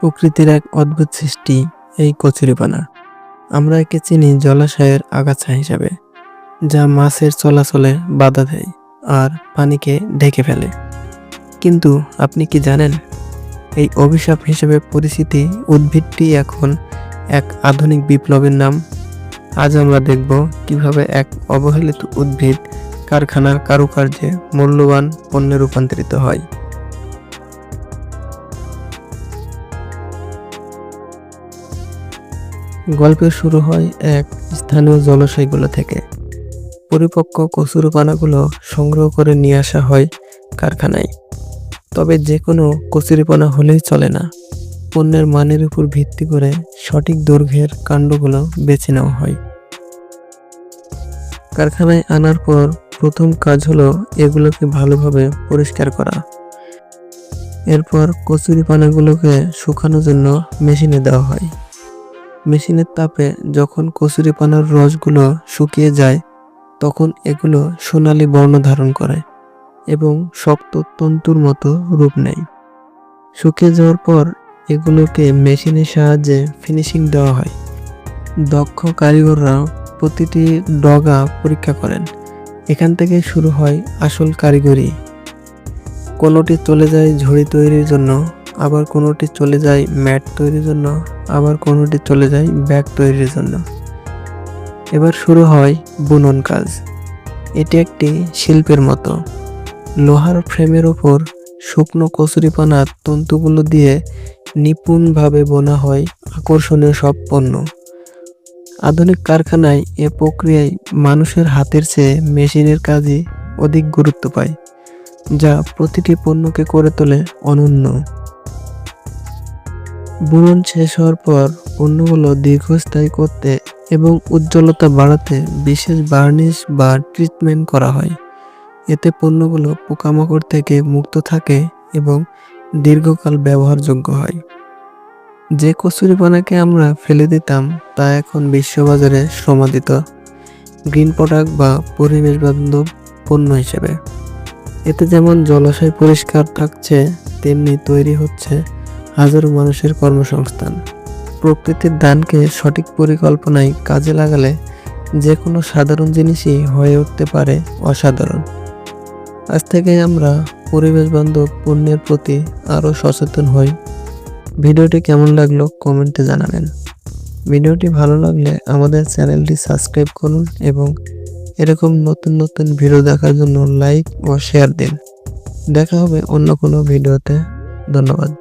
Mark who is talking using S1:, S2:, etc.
S1: প্রকৃতির এক অদ্ভুত সৃষ্টি এই কচুরিপানা। আমরা একে চিনি জলাশয়ের আগাছা হিসাবে, যা মাছের চলাচলে বাধা দেয় আর পানিকে ঢেকে ফেলে। কিন্তু আপনি কি জানেন, এই অভিশাপ হিসেবে পরিচিতি উদ্ভিদটি এখন এক আধুনিক বিপ্লবের নাম। আজ আমরা দেখব কিভাবে এক অবহেলিত উদ্ভিদ কারখানার কারুকার্যে মূল্যবান পণ্যে রূপান্তরিত হয়। গল্পের শুরু হয় এক স্থানীয় জলাশয়গুলো থেকে। পরিপক্ক কচুরিপানাগুলো সংগ্রহ করে নিয়ে আসা হয় কারখানায়। তবে যে কোনো কচুরিপানা হলেই চলে না। পণ্যের মানের উপর ভিত্তি করে সঠিক দৈর্ঘ্যের কাণ্ডগুলো বেছে নেওয়া হয়। কারখানায় আনার পর প্রথম কাজ হলো এগুলোকে ভালোভাবে পরিষ্কার করা। এরপর কচুরিপানাগুলোকে শুকানোর জন্য মেশিনে দেওয়া হয়। মেশিনের তাপে যখন কচুরিপানার রসগুলো শুকিয়ে যায়, তখন এগুলো সোনালী বর্ণ ধারণ করে এবং শক্ত তন্তুর মতো রূপ নেয়। শুকিয়ে যাওয়ার পর এগুলোকে মেশিনের সাহায্যে ফিনিশিং দেওয়া হয়। দক্ষ কারিগররা প্রতিটি ডগা পরীক্ষা করেন। এখান থেকে শুরু হয় আসল কারিগরি। কোনোটি চলে যায় ঝুড়ি তৈরির জন্য, আবার কোনোটি চলে যায় ম্যাট তৈরির জন্য, আবার কোনোটি চলে যায় ব্যাগ তৈরির জন্য। এবার শুরু হয় বুনন কাজ। এটি একটি শিল্পের মতো। লোহার ফ্রেমের ওপর শুকনো কচুরিপানার তন্তুগুলো দিয়ে নিপুণভাবে বোনা হয় আকর্ষণীয় সব পণ্য। আধুনিক কারখানায় এ প্রক্রিয়ায় মানুষের হাতের চেয়ে মেশিনের কাজই অধিক গুরুত্ব পায়, যা প্রতিটি পণ্যকে করে তোলে অনন্য। বুনন শেষ হওয়ার পর পণ্যগুলো দীর্ঘস্থায়ী করতে এবং উজ্জ্বলতা বাড়াতে বিশেষ বার্নিশ বা ট্রিটমেন্ট করা হয়। এতে পণ্যগুলো পোকামাকড় থেকে মুক্ত থাকে এবং দীর্ঘকাল ব্যবহারযোগ্য হয়। যে কচুরিপানাকে আমরা ফেলে দিতাম, তা এখন বিশ্ববাজারে সমাদিত গ্রিন প্রোডাক্ট বা পরিবেশ বান্ধব পণ্য হিসেবে। এতে যেমন জলাশয় পরিষ্কার থাকছে, তেমনি তৈরি হচ্ছে হাজারো মানুষের কর্মসংস্থান। প্রকৃতির দানকে সঠিক পরিকল্পনায় কাজে লাগালে যে কোনো সাধারণ জিনিসই হয়ে উঠতে পারে অসাধারণ। আজ থেকে আমরা পরিবেশ বান্ধব পণ্যের প্রতি আরও সচেতন হই। ভিডিওটি কেমন লাগলো কমেন্টে জানাবেন। ভিডিওটি ভালো লাগলে আমাদের চ্যানেলটি সাবস্ক্রাইব করুন এবং এরকম নতুন নতুন ভিডিও দেখার জন্য লাইক ও শেয়ার দিন। দেখা হবে অন্য কোনো ভিডিওতে। ধন্যবাদ।